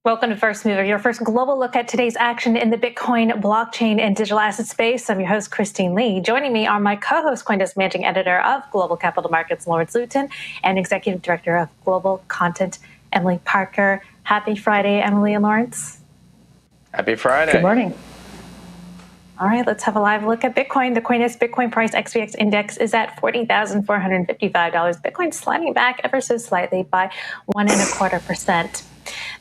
Welcome to First Mover, your first global look at today's action in the Bitcoin, blockchain, and digital asset space. I'm your host, Christine Lee. Joining me are my co-host, CoinDesk Managing Editor of Global Capital Markets, Lawrence Luton, and Executive Director of Global Content, Emily Parker. Happy Friday, Emily and Lawrence. Happy Friday. Good morning. All right, let's have a live look at Bitcoin. The CoinDesk Bitcoin price XVX index is at $40,455. Bitcoin sliding back ever so slightly by 1.25%.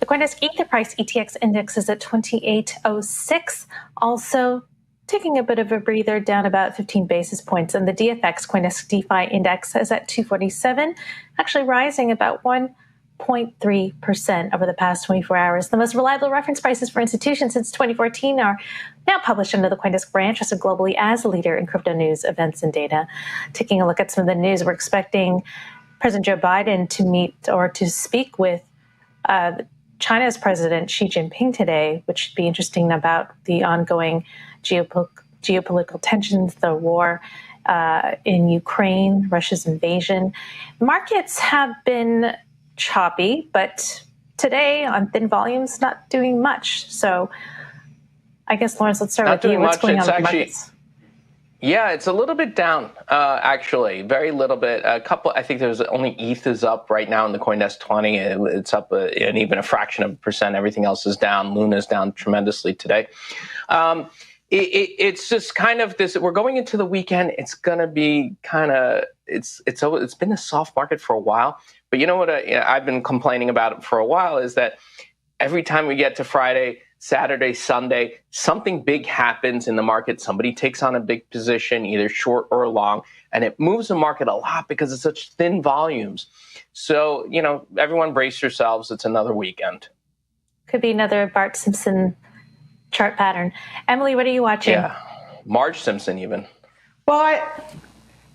The CoinDesk Ether price ETX index is at 2806, also taking a bit of a breather, down about 15 basis points. And the DFX CoinDesk DeFi index is at 247, actually rising about 1.3% over the past 24 hours. The most reliable reference prices for institutions since 2014 are now published under the CoinDesk brand, trusted globally as a leader in crypto news, events, and data. Taking a look at some of the news, we're expecting President Joe Biden to meet or to speak with China's President Xi Jinping today, which should be interesting about the ongoing geopolitical tensions, the war in Ukraine, Russia's invasion. Markets have been choppy, but today on thin volumes, not doing much. So I guess, Lawrence, let's start with you. What's going on with the markets? Yeah, it's a little bit down, actually, very little bit. I think there's only ETH is up right now in the CoinDesk 20. It's up and even a fraction of a percent. Everything else is down. Luna is down tremendously today. It's just kind of this. We're going into the weekend. It's going to be kind of. It's been a soft market for a while. But you know what I've been complaining about it for a while is that every time we get to Friday, Saturday, Sunday, something big happens in the market. Somebody takes on a big position, either short or long, and it moves the market a lot because it's such thin volumes. So, everyone brace yourselves. It's another weekend. Could be another Bart Simpson chart pattern. Emily, what are you watching? Yeah, Marge Simpson even. Well,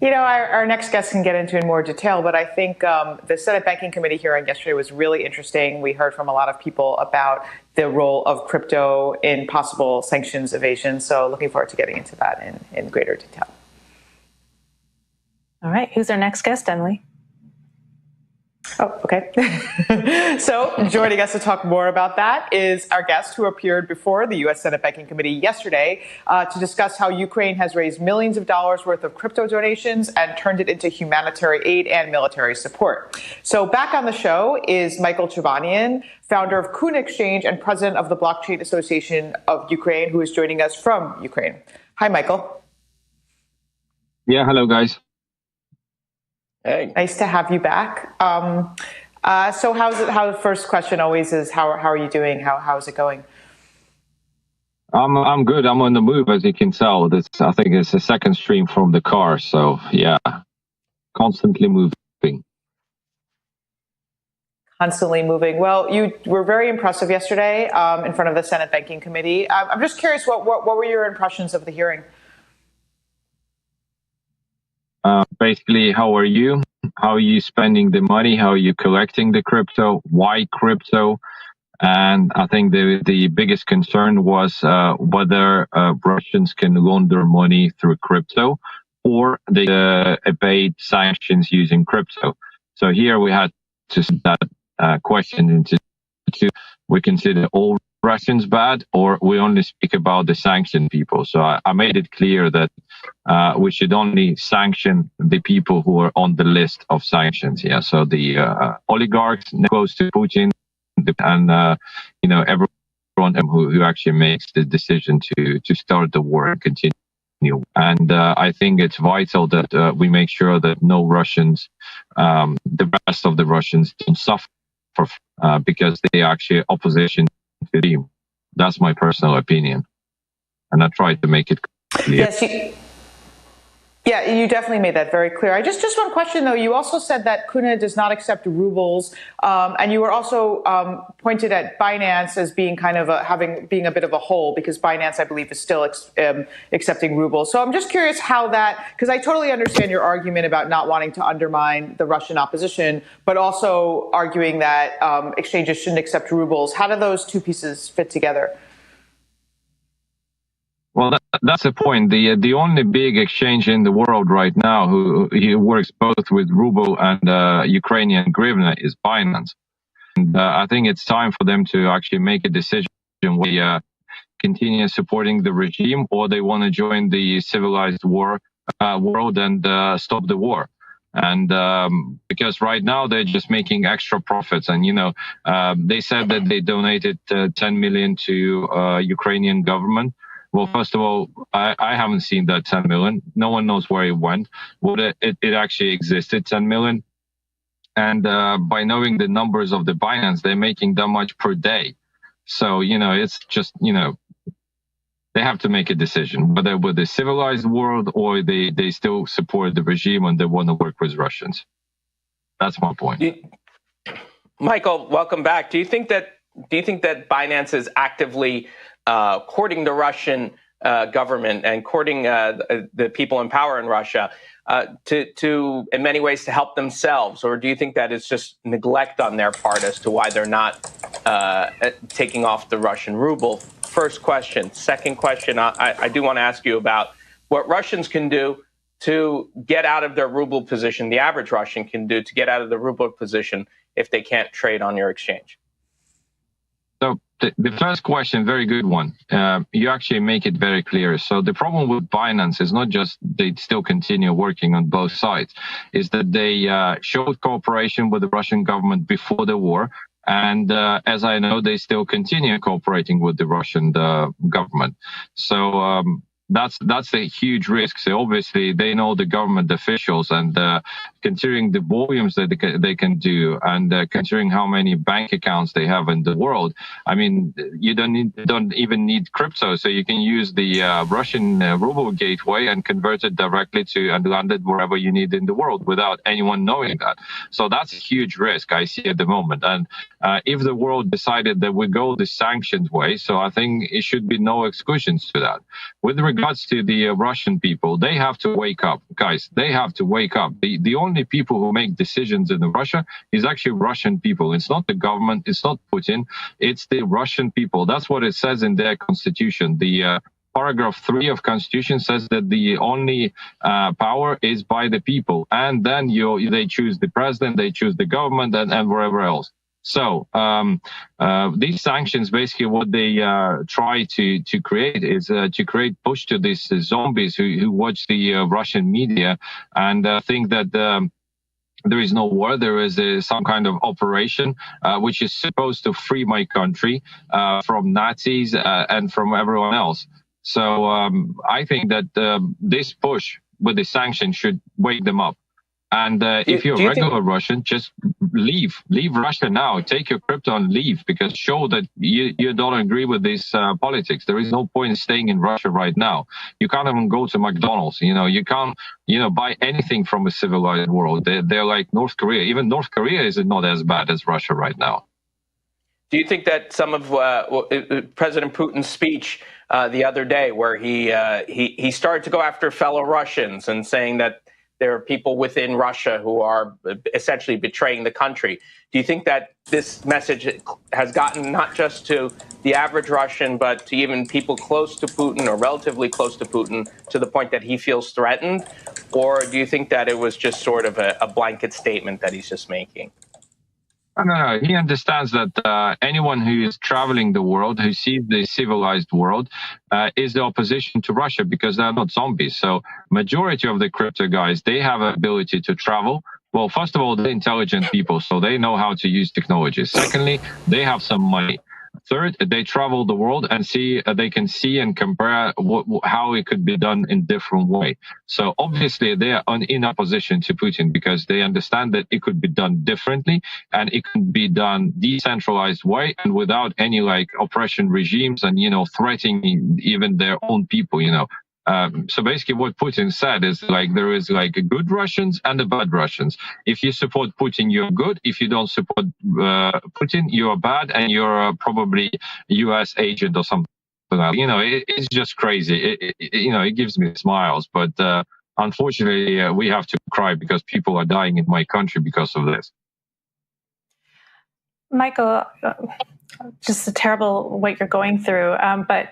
our next guest can get into in more detail, but I think the Senate Banking Committee hearing yesterday was really interesting. We heard from a lot of people about the role of crypto in possible sanctions evasion. So looking forward to getting into that in greater detail. All right. Who's our next guest, Emily? Oh, okay. So joining us to talk more about that is our guest who appeared before the U.S. Senate Banking Committee yesterday to discuss how Ukraine has raised millions of dollars worth of crypto donations and turned it into humanitarian aid and military support. So back on the show is Michael Chobanian, founder of Kuna Exchange and president of the Blockchain Association of Ukraine, who is joining us from Ukraine. Hi, Michael. Yeah, hello, guys. Hey. Nice to have you back. So how the first question always is, how are you doing? How is it going? I'm good. I'm on the move, as you can tell. I think it's a second stream from the car. So yeah, constantly moving. Constantly moving. Well, you were very impressive yesterday in front of the Senate Banking Committee. I'm just curious, what were your impressions of the hearing? Basically, how are you? How are you spending the money? How are you collecting the crypto? Why crypto? And I think the biggest concern was whether Russians can launder money through crypto or they evade sanctions using crypto. So here we had to set that question into two. We consider all Russians bad, or we only speak about the sanctioned people. So I made it clear that we should only sanction the people who are on the list of sanctions. Yeah, so the oligarchs close to Putin, and everyone who actually makes the decision to start the war and continue. And I think it's vital that we make sure that no Russians, the rest of the Russians, don't suffer because they are actually opposition. That's my personal opinion, and I tried to make it clear. Yes, you definitely made that very clear. Just one question though. You also said that Kuna does not accept rubles, and you were also pointed at Binance as being kind of being a bit of a hole because Binance, I believe, is still accepting rubles. So I'm just curious how that, because I totally understand your argument about not wanting to undermine the Russian opposition, but also arguing that exchanges shouldn't accept rubles. How do those two pieces fit together? Well, that's the point. The only big exchange in the world right now who works both with ruble and Ukrainian hryvnia is Binance. I think it's time for them to actually make a decision whether they continue supporting the regime or they want to join the civilized world and stop the war. And because right now they're just making extra profits. And, they said that they donated 10 million to Ukrainian government. Well, first of all, I haven't seen that 10 million. No one knows where it went. It actually existed, 10 million. And by knowing the numbers of the Binance, they're making that much per day. So, it's just, they have to make a decision, whether with the civilized world or they still support the regime and they want to work with Russians. That's my point. Michael, welcome back. Do you think that Binance is actively courting the Russian government and courting the people in power in Russia to in many ways to help themselves, or do you think that it's just neglect on their part as to why they're not taking off the Russian ruble? First question. Second question, I do want to ask you about what Russians can do to get out of their ruble position, the average Russian can do to get out of the ruble position if they can't trade on your exchange. So the first question, very good one. You actually make it very clear. So the problem with Binance is not just they still continue working on both sides, is that they showed cooperation with the Russian government before the war. And as I know, they still continue cooperating with the Russian government. So that's a huge risk. So obviously they know the government officials, and considering the volumes that they can do, and considering how many bank accounts they have in the world, I mean, you don't even need crypto. So you can use the Russian ruble gateway and convert it directly to and land it wherever you need in the world without anyone knowing that. So that's a huge risk I see at the moment. And if the world decided that we go the sanctions way, so I think it should be no exclusions to that. With regards to the Russian people, they have to wake up, guys. They have to wake up. The only people who make decisions in Russia is actually Russian people. It's not the government. It's not Putin. It's the Russian people. That's what it says in their constitution. The paragraph 3 of constitution says that the only power is by the people, and then they choose the president, they choose the government, and wherever else. So these sanctions, basically what they try to create is to create push to these zombies who watch the Russian media and think that there is no war. There is some kind of operation which is supposed to free my country from Nazis and from everyone else. So I think that this push with the sanctions should wake them up. And if you're a regular Russian, just leave Russia now. Take your crypto and leave, because show that you don't agree with this politics. There is no point in staying in Russia right now. You can't even go to McDonald's. You can't buy anything from a civilized world. They're like North Korea. Even North Korea is not as bad as Russia right now. Do you think that some of President Putin's speech the other day, where he started to go after fellow Russians and saying that there are people within Russia who are essentially betraying the country, do you think that this message has gotten not just to the average Russian, but to even people close to Putin or relatively close to Putin, to the point that he feels threatened? Or do you think that it was just sort of a blanket statement that he's just making? No. He understands that anyone who is traveling the world, who sees the civilized world, is the opposition to Russia, because they're not zombies. So majority of the crypto guys, they have ability to travel. Well, first of all, they're intelligent people, so they know how to use technology. Secondly, they have some money. Third, they travel the world and they can see and compare how it could be done in different way. So obviously they are in opposition to Putin, because they understand that it could be done differently, and it can be done decentralized way and without any oppression regimes and, threatening even their own people, So basically what Putin said is there is good Russians and the bad Russians. If you support Putin, you're good. If you don't support Putin, you're bad, and you're probably US agent or something. It's just crazy. It gives me smiles, but unfortunately we have to cry because people are dying in my country because of this. Michael, just a terrible what you're going through, but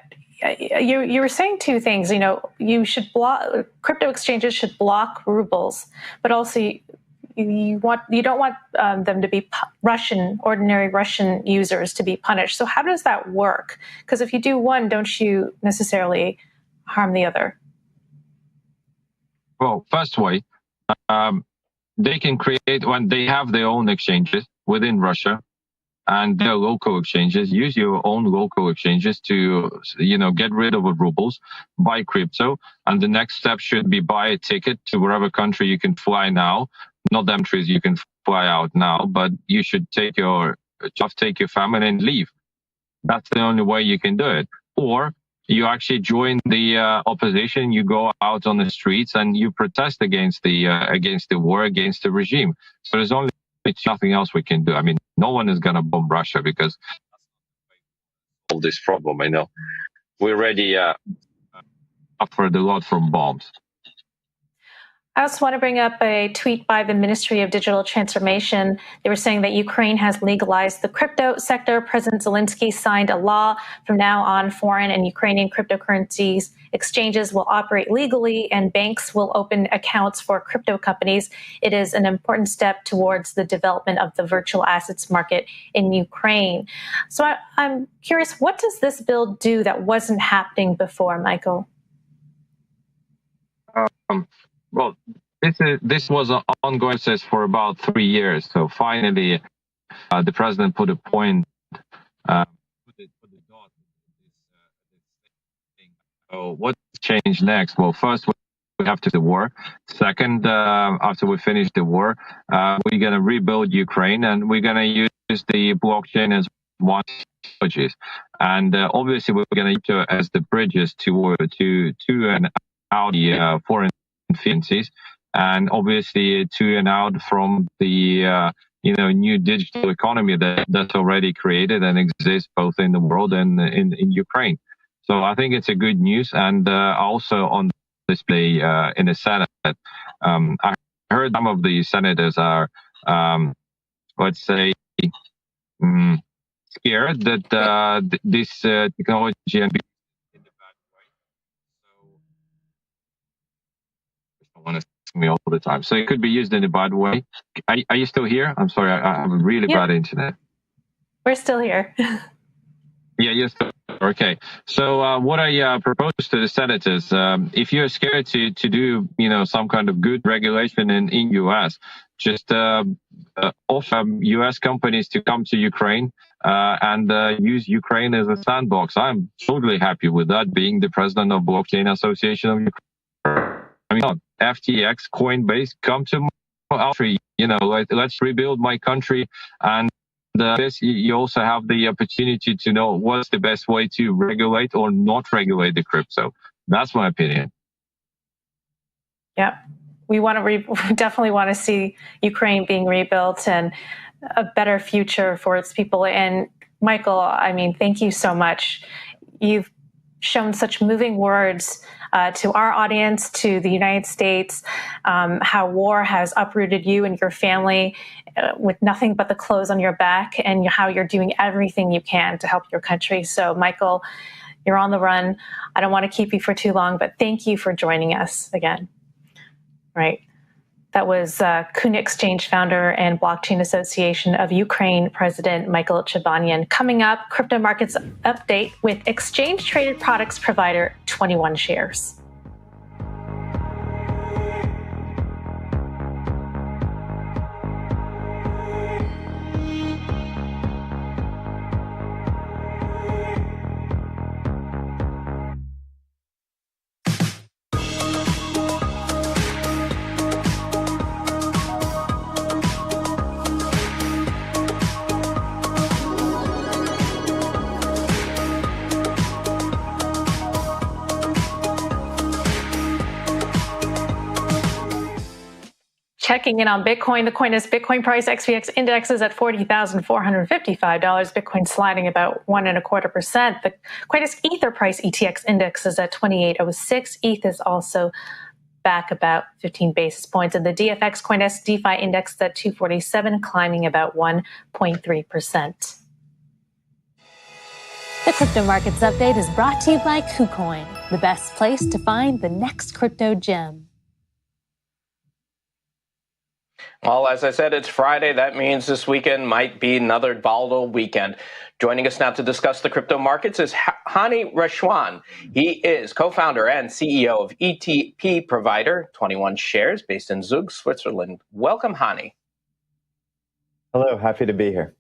you were saying two things. You should block, crypto exchanges should block rubles, but also You don't want them to be ordinary Russian users to be punished. So how does that work? Because if you do one, don't you necessarily harm the other? Well, first way, they can create when they have their own exchanges within Russia and their local exchanges. Use your own local exchanges to, get rid of the rubles, buy crypto. And the next step should be buy a ticket to wherever country you can fly now. Not the countries you can fly out now, but you should take your family and leave. That's the only way you can do it. Or you actually join the opposition. You go out on the streets and you protest against the war, against the regime. So there's nothing else we can do. I mean, no one is going to bomb Russia because of this problem. I know we already suffered a lot from bombs. I also want to bring up a tweet by the Ministry of Digital Transformation. They were saying that Ukraine has legalized the crypto sector. President Zelensky signed a law. From now on, foreign and Ukrainian cryptocurrencies exchanges will operate legally and banks will open accounts for crypto companies. It is an important step towards the development of the virtual assets market in Ukraine. So I'm curious, what does this bill do that wasn't happening before, Michael? Well, this was an ongoing process for about 3 years. So finally, the president put a point. Put the dot. So what's changed next? Well, first we have to the war. Second, after we finish the war, we're going to rebuild Ukraine, and we're going to use the blockchain as one technologies. And obviously, we're going to use it as the bridges to and out the foreign efficiencies, and obviously to and out from the new digital economy that's already created and exists both in the world and in Ukraine. So I think it's a good news, and also on display in the Senate. I heard some of the senators are, let's say, scared that this technology and want to me all the time. So it could be used in a bad way. Are you still here? I'm sorry, I have a really bad internet. We're still here. Yeah, yes. Okay. So what I propose to the senators, if you're scared to do, some kind of good regulation in US, just offer US companies to come to Ukraine and use Ukraine as a sandbox. I'm totally happy with that, being the president of Blockchain Association of Ukraine. I mean, FTX, Coinbase, come to my country. Let's rebuild my country. And this, you also have the opportunity to know what's the best way to regulate or not regulate the crypto. That's my opinion. Yeah, we definitely want to see Ukraine being rebuilt and a better future for its people. And Michael, I mean, thank you so much. You've shown such moving words to our audience, to the United States, how war has uprooted you and your family with nothing but the clothes on your back, and how you're doing everything you can to help your country. So, Michael, you're on the run. I don't want to keep you for too long, but thank you for joining us again. Right. That was Kuna Exchange founder and Blockchain Association of Ukraine President Michael Chobanian. Coming up, crypto markets update with exchange-traded products provider 21 Shares. Checking in on Bitcoin, the CoinDesk Bitcoin price XVX index is at $40,455. Bitcoin sliding about 1.25%. The CoinDesk Ether price ETX index is at 28.06. ETH is also back about 15 basis points. And the DFX CoinDesk DeFi index is at 247, climbing about 1.3%. The Crypto Markets Update is brought to you by KuCoin, the best place to find the next crypto gem. Well, as I said, it's Friday. That means this weekend might be another volatile weekend. Joining us now to discuss the crypto markets is Hani Reshwan. He is co-founder and CEO of ETP Provider, 21 Shares, based in Zug, Switzerland. Welcome, Hani. Hello, happy to be here.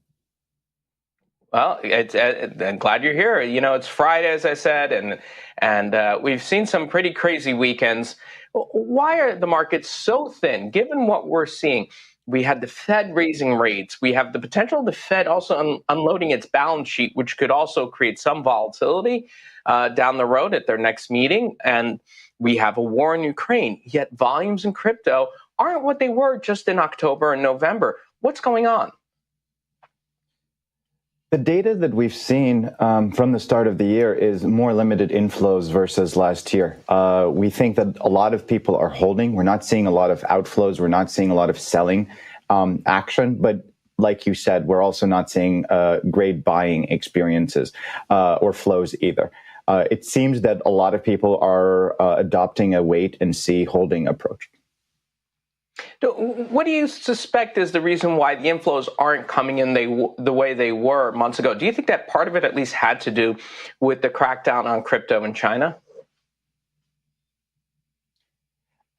Well, I'm glad you're here. You know, it's Friday, as I said, and we've seen some pretty crazy weekends. Why are the markets so thin, given what we're seeing? We had the Fed raising rates. We have the potential of the Fed also unloading its balance sheet, which could also create some volatility down the road at their next meeting. And we have a war in Ukraine, yet volumes in crypto aren't what they were just in October and November. What's going on? The data that we've seen from the start of the year is more limited inflows versus last year. We think that a lot of people are holding. We're not seeing a lot of outflows. We're not seeing a lot of selling action. But like you said, we're also not seeing great buying experiences or flows either. It seems that a lot of people are adopting a wait and see holding approach. What do you suspect is the reason why the inflows aren't coming in the way they were months ago? Do you think that part of it at least had to do with the crackdown on crypto in China?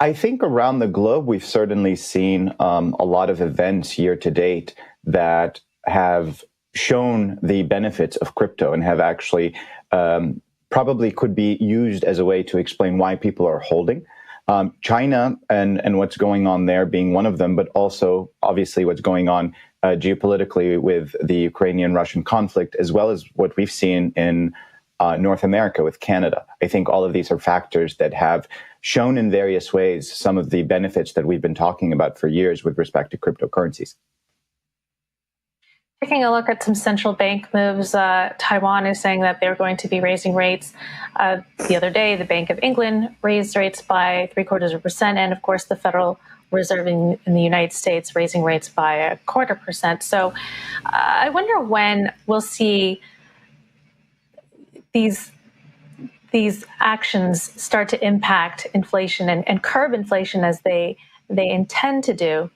I think around the globe, we've certainly seen a lot of events year to date that have shown the benefits of crypto and have actually probably could be used as a way to explain why people are holding. China and what's going on there being one of them, but also obviously what's going on geopolitically with the Ukrainian-Russian conflict, as well as what we've seen in North America with Canada. I think all of these are factors that have shown in various ways some of the benefits that we've been talking about for years with respect to cryptocurrencies. Taking a look at some central bank moves, Taiwan is saying that they're going to be raising rates. The other day, the Bank of England raised rates by 0.75%, and of course, the Federal Reserve in the United States raising rates by 0.25%. So I wonder when we'll see these actions start to impact inflation and curb inflation as they intend to do.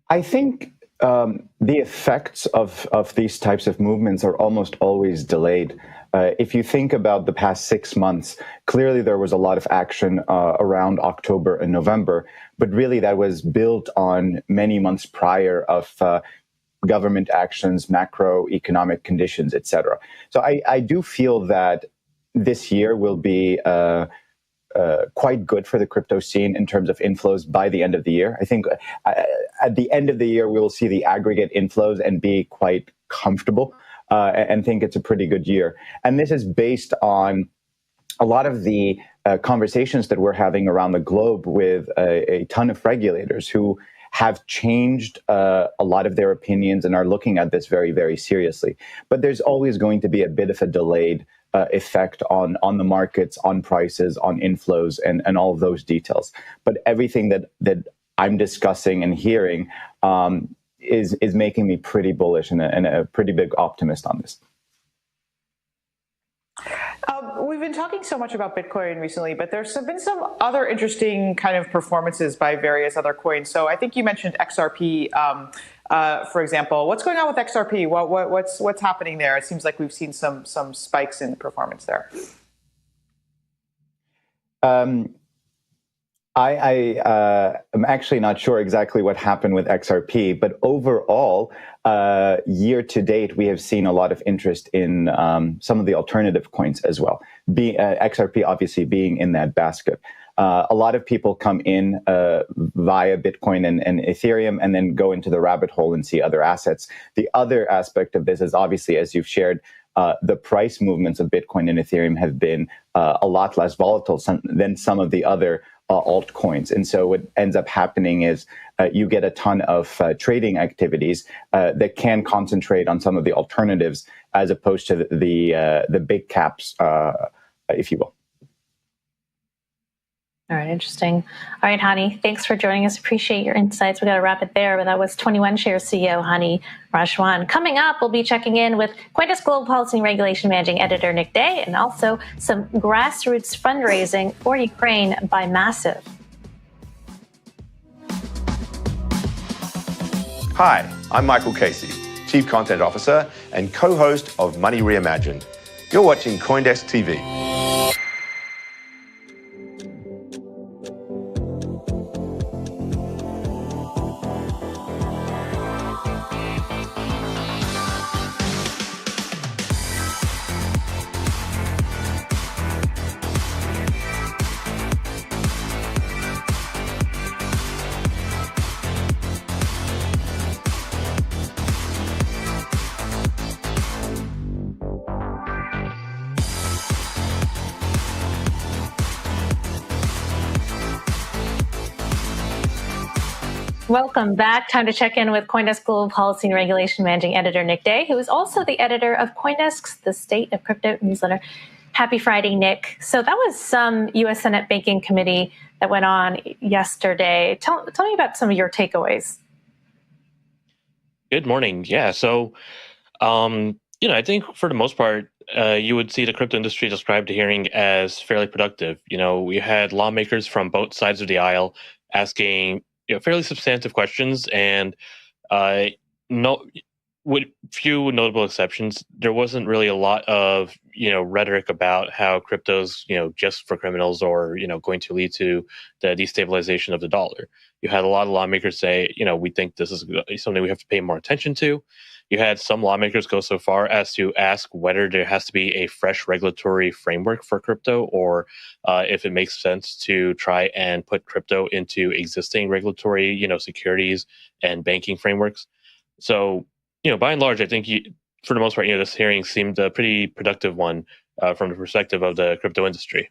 I think the effects of these types of movements are almost always delayed. If you think about the past 6 months, clearly there was a lot of action around October and November, but really that was built on many months prior of government actions, macroeconomic conditions, etc. So I do feel that this year will be quite good for the crypto scene in terms of inflows by the end of the year. I think at the end of the year, we will see the aggregate inflows and be quite comfortable and think it's a pretty good year. And this is based on a lot of the conversations that we're having around the globe with a ton of regulators who have changed a lot of their opinions and are looking at this very, very seriously. But there's always going to be a bit of a delayed effect on the markets, on prices, on inflows, and all of those details. But everything that I'm discussing and hearing is making me pretty bullish and a pretty big optimist on this. We've been talking so much about Bitcoin recently, but there's been some other interesting kind of performances by various other coins. So I think you mentioned XRP, for example. What's going on with XRP? What's happening there? It seems like we've seen some spikes in performance there. I am actually not sure exactly what happened with XRP, but overall, year to date, we have seen a lot of interest in some of the alternative coins as well. XRP obviously being in that basket. A lot of people come in via Bitcoin and Ethereum and then go into the rabbit hole and see other assets. The other aspect of this is obviously, as you've shared, the price movements of Bitcoin and Ethereum have been a lot less volatile than some of the other altcoins. And so what ends up happening is you get a ton of trading activities that can concentrate on some of the alternatives as opposed to the big caps, if you will. All right, interesting. All right, Hani, thanks for joining us. Appreciate your insights. We got to wrap it there, but that was 21 Shares CEO Hani Rajwan. Coming up, we'll be checking in with CoinDesk Global Policy and Regulation Managing Editor Nick Day, and also some grassroots fundraising for Ukraine by Massive. Hi, I'm Michael Casey, Chief Content Officer and co-host of Money Reimagined. You're watching CoinDesk TV. Welcome back. Time to check in with CoinDesk Global Policy and Regulation Managing Editor Nick Day, who is also the editor of CoinDesk's The State of Crypto newsletter. Happy Friday, Nick. So that was some U.S. Senate Banking Committee that went on yesterday. Tell me about some of your takeaways. Good morning. Yeah. So, I think for the most part, you would see the crypto industry describe the hearing as fairly productive. We had lawmakers from both sides of the aisle asking fairly substantive questions, and with few notable exceptions, there wasn't really a lot of rhetoric about how crypto's just for criminals or going to lead to the destabilization of the dollar. You had a lot of lawmakers say we think this is something we have to pay more attention to. You had some lawmakers go so far as to ask whether there has to be a fresh regulatory framework for crypto, or if it makes sense to try and put crypto into existing regulatory, securities and banking frameworks. So, by and large, I think for the most part, this hearing seemed a pretty productive one from the perspective of the crypto industry.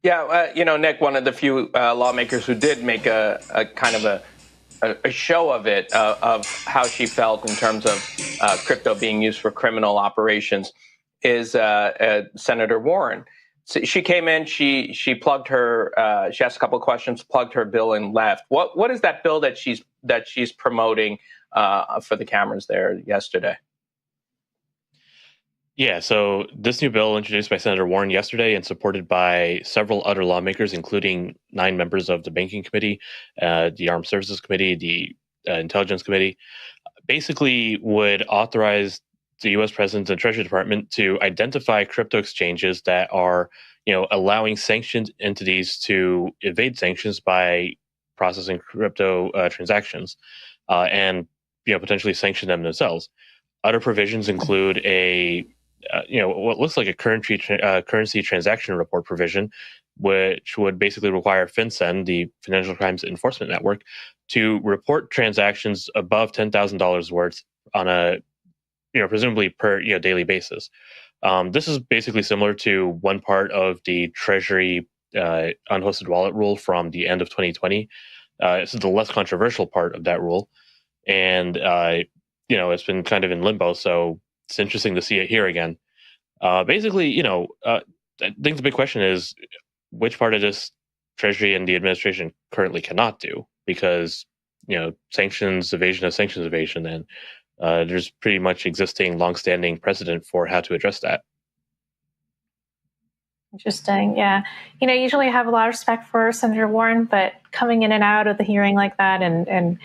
Yeah, Nick, one of the few lawmakers who did make a kind of a show of it, of how she felt in terms of crypto being used for criminal operations, is Senator Warren. So she came in, she plugged her, she asked a couple of questions, plugged her bill, and left. What is that bill that she's promoting for the cameras there yesterday? Yeah, so this new bill introduced by Senator Warren yesterday and supported by several other lawmakers, including 9 members of the Banking Committee, the Armed Services Committee, the Intelligence Committee, basically would authorize the U.S. President and Treasury Department to identify crypto exchanges that are, allowing sanctioned entities to evade sanctions by processing crypto transactions, and potentially sanction them themselves. Other provisions include what looks like a currency transaction report provision, which would basically require FinCEN, the Financial Crimes Enforcement Network, to report transactions above $10,000 worth on a, presumably per daily basis. This is basically similar to one part of the Treasury unhosted wallet rule from the end of 2020. This is the less controversial part of that rule, and it's been kind of in limbo, so it's interesting to see it here again. Basically, I think the big question is which part of this Treasury and the administration currently cannot do, because sanctions evasion, and there's pretty much existing longstanding precedent for how to address that. Interesting. Yeah. Usually I have a lot of respect for Senator Warren, but coming in and out of the hearing like that and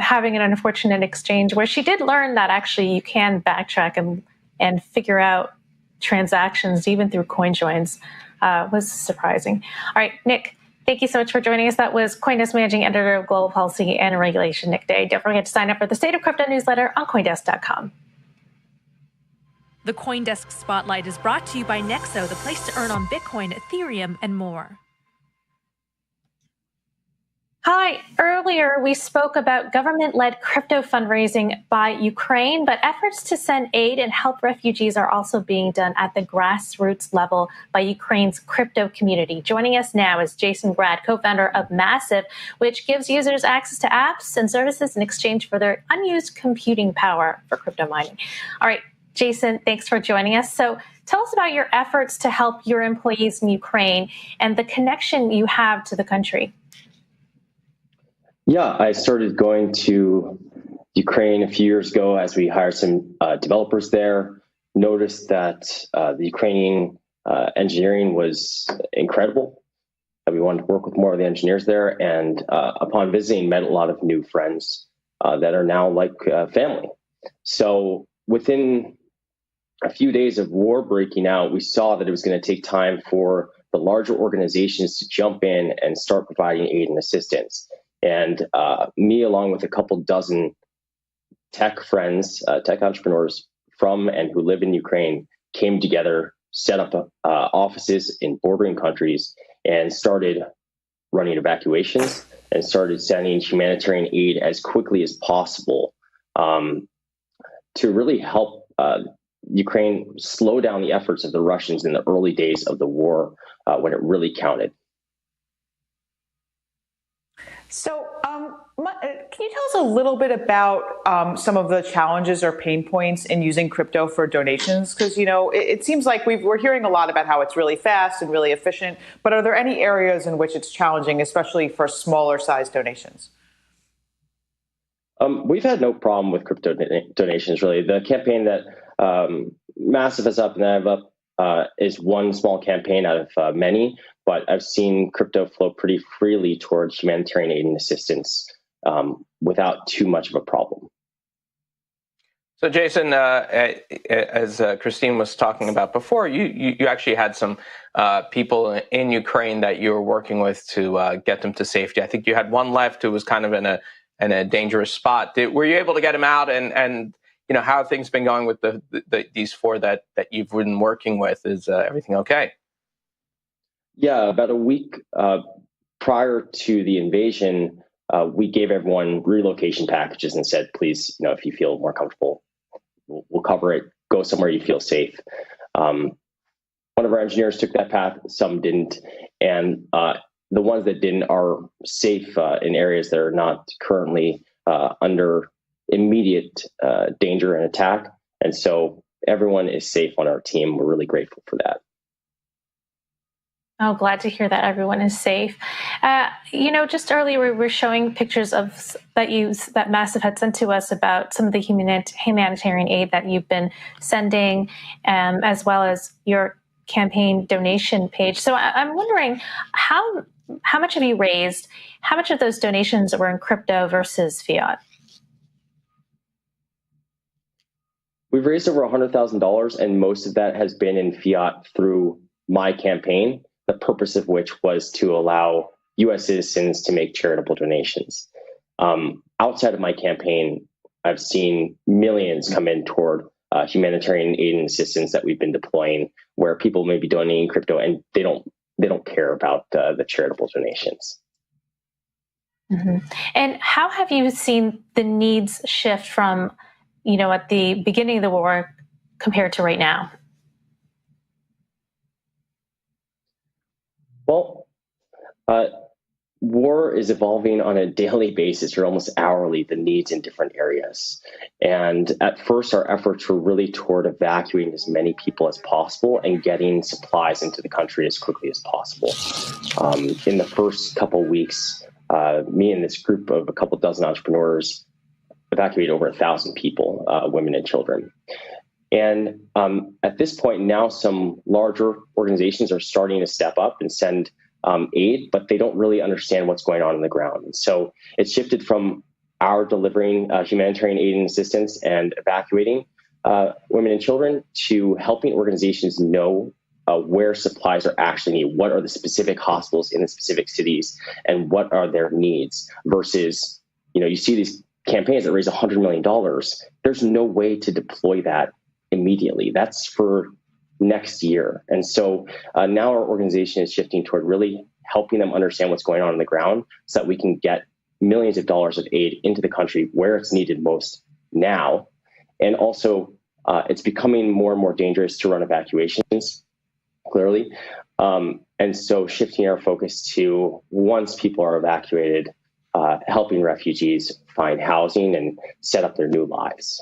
having an unfortunate exchange where she did learn that actually you can backtrack and figure out transactions even through coin joins was surprising. All right, Nick, thank you so much for joining us. That was CoinDesk Managing Editor of Global Policy and Regulation, Nick Day. Don't forget to sign up for the State of Crypto newsletter on CoinDesk.com. The CoinDesk Spotlight is brought to you by Nexo, the place to earn on Bitcoin, Ethereum, and more. Hi, earlier we spoke about government-led crypto fundraising by Ukraine, but efforts to send aid and help refugees are also being done at the grassroots level by Ukraine's crypto community. Joining us now is Jason Grad, co-founder of Massive, which gives users access to apps and services in exchange for their unused computing power for crypto mining. All right, Jason, thanks for joining us. So tell us about your efforts to help your employees in Ukraine and the connection you have to the country. Yeah, I started going to Ukraine a few years ago as we hired some developers there. Noticed that the Ukrainian engineering was incredible. We wanted to work with more of the engineers there, and upon visiting, met a lot of new friends that are now like family. So within a few days of war breaking out, we saw that it was going to take time for the larger organizations to jump in and start providing aid and assistance. And me, along with a couple dozen tech friends, tech entrepreneurs from and who live in Ukraine, came together, set up offices in bordering countries, and started running evacuations and started sending humanitarian aid as quickly as possible to really help Ukraine slow down the efforts of the Russians in the early days of the war when it really counted. So, can you tell us a little bit about some of the challenges or pain points in using crypto for donations? Because, it seems like we're hearing a lot about how it's really fast and really efficient, but are there any areas in which it's challenging, especially for smaller size donations? We've had no problem with crypto donations, really. The campaign that Massive is up and I have up is one small campaign out of many, but I've seen crypto flow pretty freely towards humanitarian aid and assistance without too much of a problem. So, Jason, as Christine was talking about before, you actually had some people in Ukraine that you were working with to get them to safety. I think you had one left who was kind of in a dangerous spot. Were you able to get him out? And how have things been going with these four that you've been working with? Is everything okay? Yeah, about a week prior to the invasion, we gave everyone relocation packages and said, please, if you feel more comfortable, we'll cover it. Go somewhere you feel safe. One of our engineers took that path. Some didn't. And the ones that didn't are safe in areas that are not currently under immediate danger and attack. And so everyone is safe on our team. We're really grateful for that. Oh, glad to hear that everyone is safe. Just earlier we were showing pictures of that Massive had sent to us about some of the humanitarian aid that you've been sending, as well as your campaign donation page. So I'm wondering how much have you raised? How much of those donations were in crypto versus fiat? We've raised over $100,000, and most of that has been in fiat through my campaign, the purpose of which was to allow U.S. citizens to make charitable donations. Outside of my campaign, I've seen millions come in toward humanitarian aid and assistance that we've been deploying, where people may be donating crypto and they don't care about the charitable donations. Mm-hmm. And how have you seen the needs shift from, at the beginning of the war compared to right now? Well, war is evolving on a daily basis or almost hourly, the needs in different areas. And at first, our efforts were really toward evacuating as many people as possible and getting supplies into the country as quickly as possible. In the first couple of weeks, me and this group of a couple dozen entrepreneurs evacuated over 1,000 people, women and children. And at this point now, some larger organizations are starting to step up and send aid, but they don't really understand what's going on the ground. And so it's shifted from our delivering humanitarian aid and assistance and evacuating women and children to helping organizations know where supplies are actually needed, what are the specific hospitals in the specific cities, and what are their needs versus, you see these campaigns that raise $100 million. There's no way to deploy that immediately. That's for next year. And so now our organization is shifting toward really helping them understand what's going on the ground so that we can get millions of dollars of aid into the country where it's needed most now. And also, it's becoming more and more dangerous to run evacuations, clearly. And so shifting our focus to, once people are evacuated, helping refugees find housing and set up their new lives.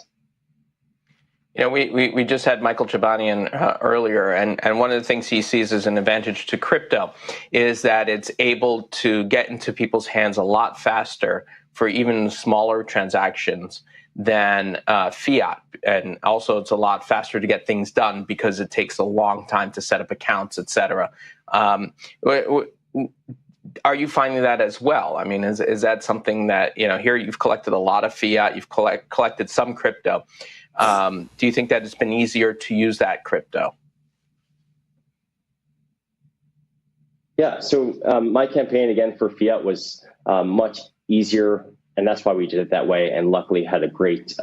We just had Michael Chobanian earlier, and one of the things he sees as an advantage to crypto is that it's able to get into people's hands a lot faster for even smaller transactions than fiat. And also it's a lot faster to get things done because it takes a long time to set up accounts, et cetera. Are you finding that as well? I mean, is that something that, here you've collected a lot of fiat, you've collected some crypto. Do you think that it's been easier to use that crypto? Yeah, so my campaign, again, for fiat was much easier, and that's why we did it that way, and luckily had a great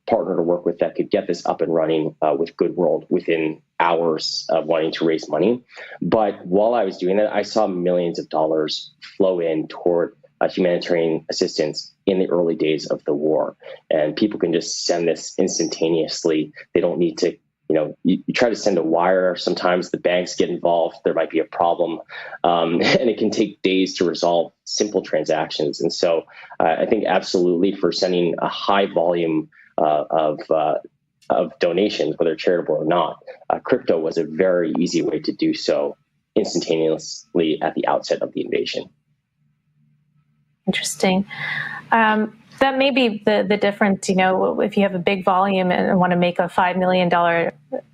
partner to work with that could get this up and running with Good World within hours of wanting to raise money. But while I was doing that, I saw millions of dollars flow in toward humanitarian assistance in the early days of the war. And people can just send this instantaneously. They don't need to, you try to send a wire. Sometimes the banks get involved. There might be a problem. And it can take days to resolve simple transactions. And so I think absolutely for sending a high volume of donations, whether charitable or not, crypto was a very easy way to do so instantaneously at the outset of the invasion. Interesting. That may be the difference, if you have a big volume and want to make a $5 million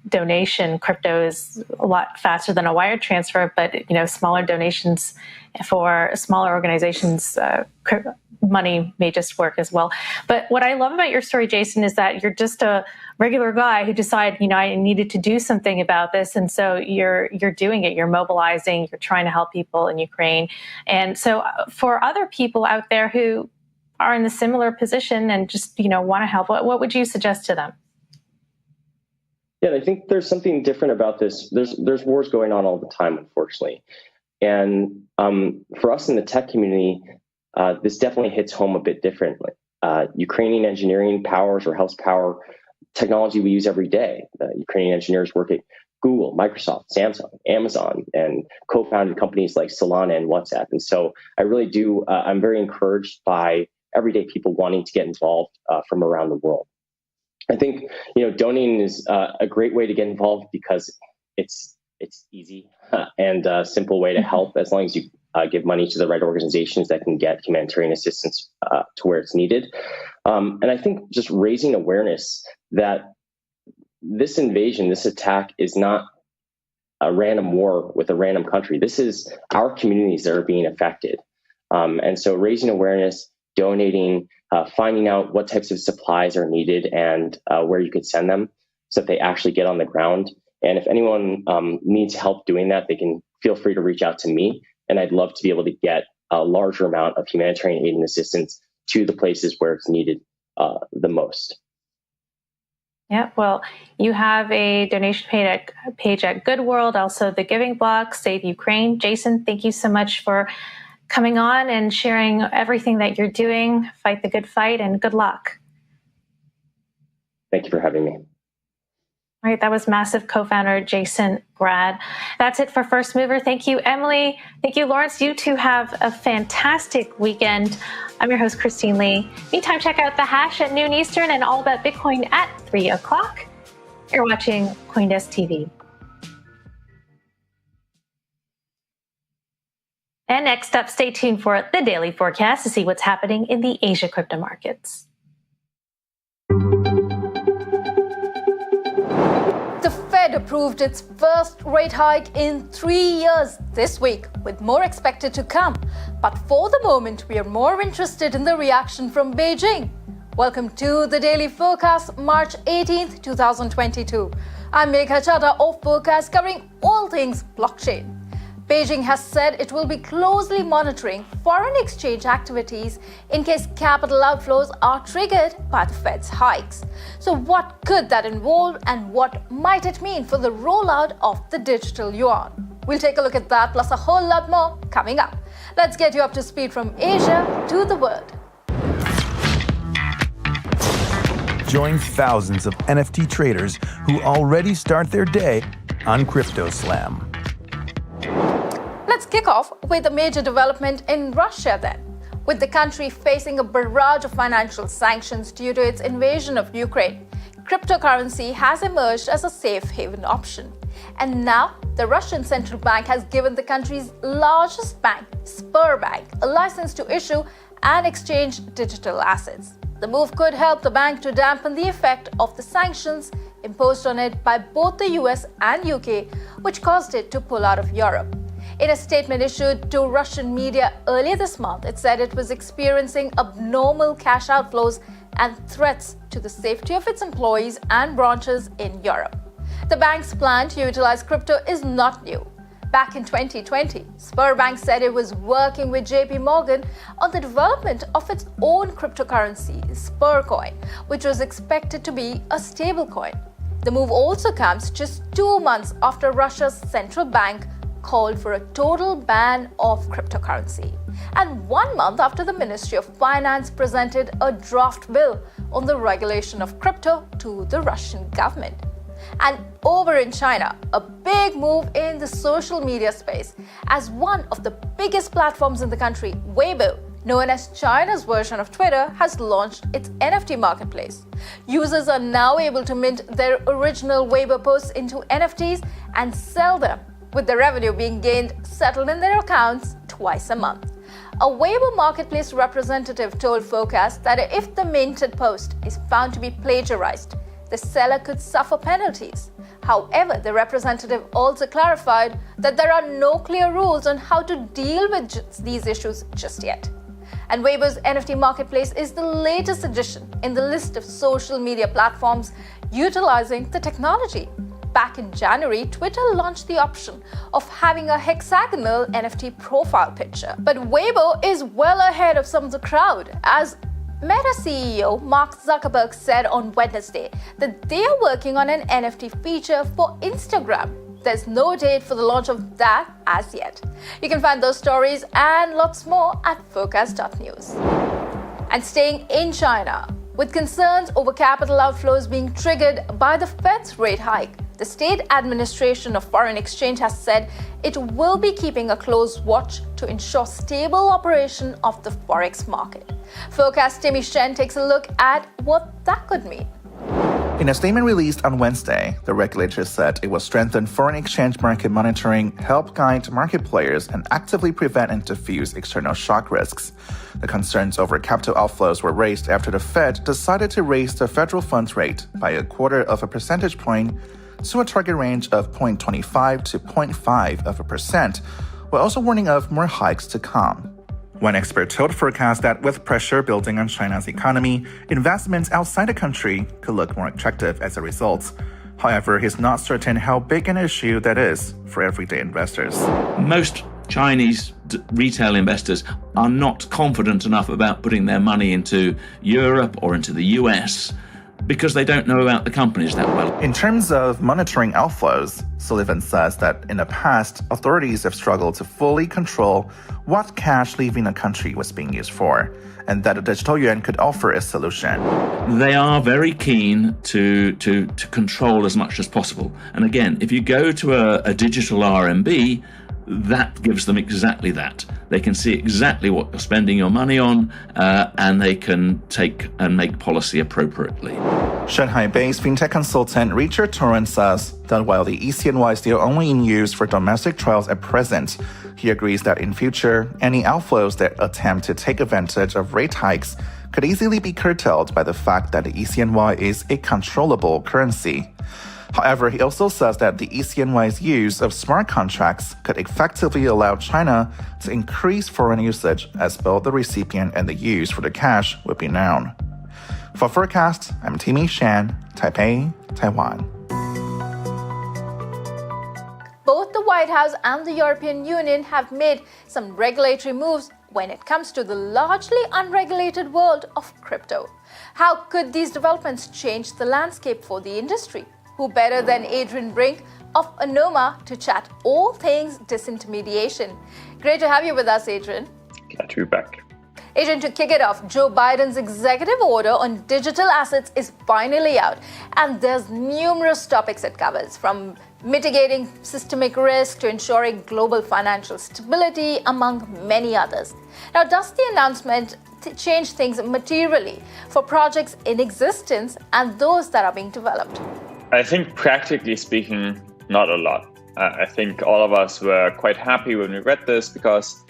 donation, crypto is a lot faster than a wire transfer, but, smaller donations for smaller organizations, money may just work as well. But what I love about your story, Jason, is that you're just a regular guy who decided, I needed to do something about this. And so you're doing it, you're mobilizing, you're trying to help people in Ukraine. And so for other people out there who are in a similar position and just, want to help, what would you suggest to them? Yeah, I think there's something different about this. There's wars going on all the time, unfortunately. And for us in the tech community, this definitely hits home a bit differently. Ukrainian engineering powers or helps power technology we use every day. Ukrainian engineers work at Google, Microsoft, Samsung, Amazon, and co-founded companies like Solana and WhatsApp. And so I really do, I'm very encouraged by everyday people wanting to get involved from around the world. I think, donating is a great way to get involved because it's easy and a simple way to help as long as you give money to the right organizations that can get humanitarian assistance to where it's needed. And I think just raising awareness that this invasion, this attack is not a random war with a random country. This is our communities that are being affected. And so raising awareness, donating, finding out what types of supplies are needed and where you could send them so that they actually get on the ground. And if anyone needs help doing that, they can feel free to reach out to me. And I'd love to be able to get a larger amount of humanitarian aid and assistance to the places where it's needed the most. Yeah, well, you have a donation page at Good World, also the Giving Block, Save Ukraine. Jason, thank you so much for coming on and sharing everything that you're doing. Fight the good fight and good luck. Thank you for having me. All right, that was Massive co-founder Jason Grad. That's it for First Mover. Thank you, Emily. Thank you, Lawrence. You two have a fantastic weekend. I'm your host, Christine Lee. Meantime, check out The Hash at noon Eastern and All About Bitcoin at 3 o'clock. You're watching CoinDesk TV. And next up, stay tuned for the daily forecast to see what's happening in the Asia crypto markets. The Fed approved its first rate hike in 3 years this week, with more expected to come. But for the moment, we are more interested in the reaction from Beijing. Welcome to the Daily Forecast, March 18th, 2022. I'm Megha Chadha of Forecast, covering all things blockchain. Beijing has said it will be closely monitoring foreign exchange activities in case capital outflows are triggered by the Fed's hikes. So what could that involve and what might it mean for the rollout of the digital yuan? We'll take a look at that plus a whole lot more coming up. Let's get you up to speed from Asia to the world. Join thousands of NFT traders who already start their day on CryptoSlam. Let's kick off with a major development in Russia then. With the country facing a barrage of financial sanctions due to its invasion of Ukraine, cryptocurrency has emerged as a safe haven option. And now, the Russian central bank has given the country's largest bank, Sberbank, a license to issue and exchange digital assets. The move could help the bank to dampen the effect of the sanctions imposed on it by both the US and UK, which caused it to pull out of Europe. In a statement issued to Russian media earlier this month, it said it was experiencing abnormal cash outflows and threats to the safety of its employees and branches in Europe. The bank's plan to utilize crypto is not new. Back in 2020, Sberbank said it was working with JP Morgan on the development of its own cryptocurrency, Sbercoin, which was expected to be a stablecoin. The move also comes just 2 months after Russia's central bank called for a total ban of cryptocurrency, and 1 month after the Ministry of Finance presented a draft bill on the regulation of crypto to the Russian government. And over in China, a big move in the social media space, as one of the biggest platforms in the country, Weibo, known as China's version of Twitter, has launched its NFT marketplace. Users are now able to mint their original Weibo posts into NFTs and sell them, with the revenue being gained settled in their accounts twice a month. A Weibo marketplace representative told Focus that if the minted post is found to be plagiarized, the seller could suffer penalties. However, the representative also clarified that there are no clear rules on how to deal with these issues just yet. And Weibo's NFT marketplace is the latest addition in the list of social media platforms utilizing the technology. Back in January, Twitter launched the option of having a hexagonal NFT profile picture. But Weibo is well ahead of some of the crowd, as Meta CEO Mark Zuckerberg said on Wednesday that they are working on an NFT feature for Instagram. There's no date for the launch of that as yet. You can find those stories and lots more at focus.news. And staying in China, with concerns over capital outflows being triggered by the Fed's rate hike, the State Administration of Foreign Exchange has said it will be keeping a close watch to ensure stable operation of the forex market. Focus Timmy Shen takes a look at what that could mean. In a statement released on Wednesday, the regulator said it will strengthen foreign exchange market monitoring, help guide market players, and actively prevent and diffuse external shock risks. The concerns over capital outflows were raised after the Fed decided to raise the federal funds rate by 0.25 percentage point to a target range of 0.25 to 0.5%, while also warning of more hikes to come. One expert told Forecast that with pressure building on China's economy, investments outside the country could look more attractive as a result. However, he's not certain how big an issue that is for everyday investors. Most Chinese retail investors are not confident enough about putting their money into Europe or into the US because they don't know about the companies that well. In terms of monitoring outflows, Sullivan says that in the past, authorities have struggled to fully control what cash leaving a country was being used for, and that a digital yuan could offer a solution. They are very keen to control as much as possible. And again, if you go to a digital RMB, that gives them exactly that. They can see exactly what you're spending your money on, and they can take and make policy appropriately. Shanghai-based fintech consultant Richard Torrance says that while the ECNY is still only in use for domestic trials at present, he agrees that in future, any outflows that attempt to take advantage of rate hikes could easily be curtailed by the fact that the ECNY is a controllable currency. However, he also says that the ECNY's use of smart contracts could effectively allow China to increase foreign usage, as both the recipient and the use for the cash would be known. For Forecast, I'm Timmy Shan, Taipei, Taiwan. Both the White House and the European Union have made some regulatory moves when it comes to the largely unregulated world of crypto. How could these developments change the landscape for the industry? Who better than Adrian Brink of Anoma to chat all things disintermediation? Great to have you with us, Adrian. Glad to be back. Adrian, to kick it off, Joe Biden's executive order on digital assets is finally out, and there's numerous topics it covers, from mitigating systemic risk to ensuring global financial stability, among many others. Now, does the announcement change things materially for projects in existence and those that are being developed? I think practically speaking, not a lot. I think all of us were quite happy when we read this because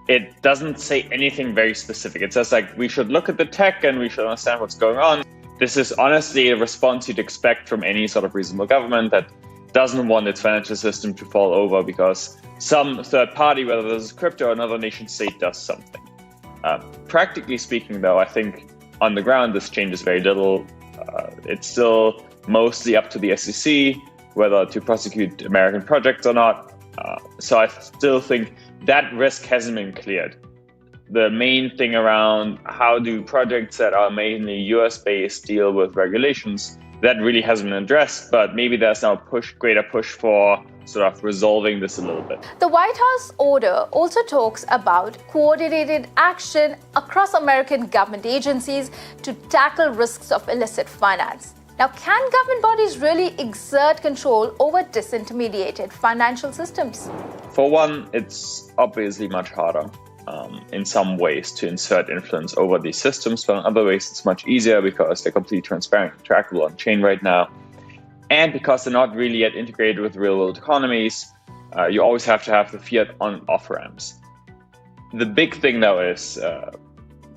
it doesn't say anything very specific. It says like we should look at the tech and we should understand what's going on. This is honestly a response you'd expect from any sort of reasonable government that doesn't want its financial system to fall over because some third party, whether this is crypto or another nation state, does something. Practically speaking, though, I think on the ground this changes very little. It's still mostly up to the SEC whether to prosecute American projects or not. So I still think that risk hasn't been cleared. The main thing around how do projects that are mainly US-based deal with regulations, that really hasn't been addressed, but maybe there's now a greater push for sort of resolving this a little bit. The White House order also talks about coordinated action across American government agencies to tackle risks of illicit finance. Now, can government bodies really exert control over disintermediated financial systems? For one, it's obviously much harder in some ways to insert influence over these systems, but in other ways it's much easier because they're completely transparent and trackable on chain right now. And because they're not really yet integrated with real-world economies, you always have to have the fiat on-off ramps. The big thing, though, is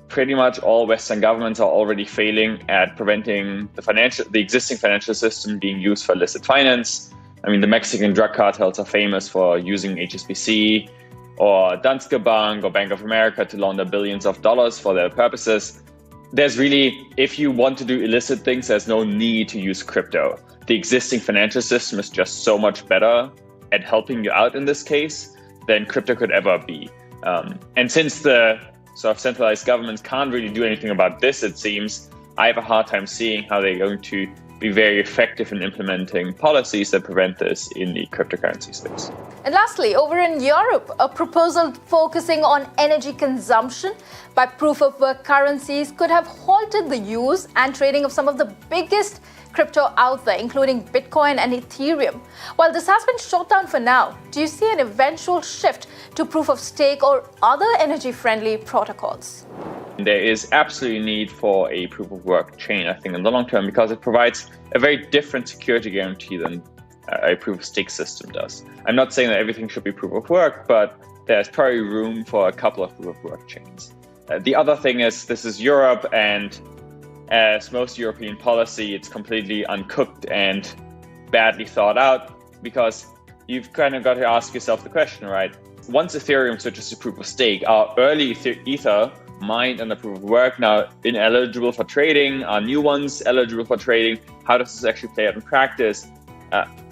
pretty much all Western governments are already failing at preventing the existing financial system being used for illicit finance. I mean, the Mexican drug cartels are famous for using HSBC or Danske Bank or Bank of America to launder billions of dollars for their purposes. There's really, if you want to do illicit things, there's no need to use crypto. The existing financial system is just so much better at helping you out in this case than crypto could ever be. And since the sort of centralized governments can't really do anything about this, it seems, I have a hard time seeing how they're going to be very effective in implementing policies that prevent this in the cryptocurrency space. And lastly, over in Europe, a proposal focusing on energy consumption by proof-of-work currencies could have halted the use and trading of some of the biggest crypto out there, including Bitcoin and Ethereum. While this has been shut down for now, do you see an eventual shift to proof-of-stake or other energy-friendly protocols? There is absolutely need for a proof-of-work chain, I think, in the long term, because it provides a very different security guarantee than a proof-of-stake system does. I'm not saying that everything should be proof-of-work, but there's probably room for a couple of proof-of-work chains. The other thing is, this is Europe, and as most European policy, it's completely uncooked and badly thought out, because you've kind of got to ask yourself the question, right? Once Ethereum switches to proof-of-stake, our early Ether mined under proof-of-work now ineligible for trading, are new ones eligible for trading? How does this actually play out in practice?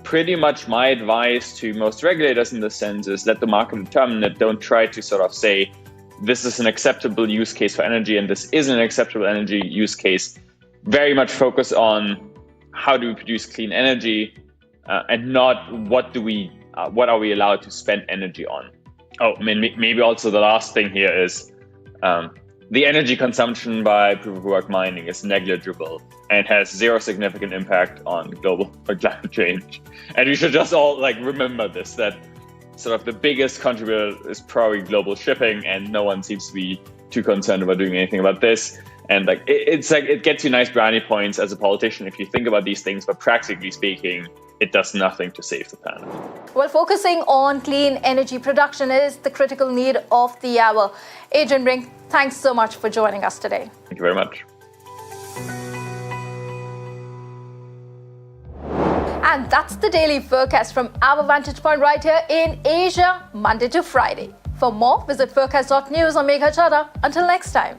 Pretty much my advice to most regulators in this sense is let the market determine it. Don't try to sort of say, this is an acceptable use case for energy and this isn't an acceptable energy use case. Very much focus on how do we produce clean energy and not what are we allowed to spend energy on. Oh, maybe also the last thing here is the energy consumption by proof-of-work mining is negligible and has zero significant impact on global climate change. And we should just all remember this, that sort of the biggest contributor is probably global shipping, and no one seems to be too concerned about doing anything about this. And it gets you nice brownie points as a politician if you think about these things, but practically speaking, it does nothing to save the planet. Well, focusing on clean energy production is the critical need of the hour. Adrian Brink, thanks so much for joining us today. Thank you very much. And that's the daily forecast from our vantage point right here in Asia, Monday to Friday. For more, visit forecast.news or Megha Chada. Until next time.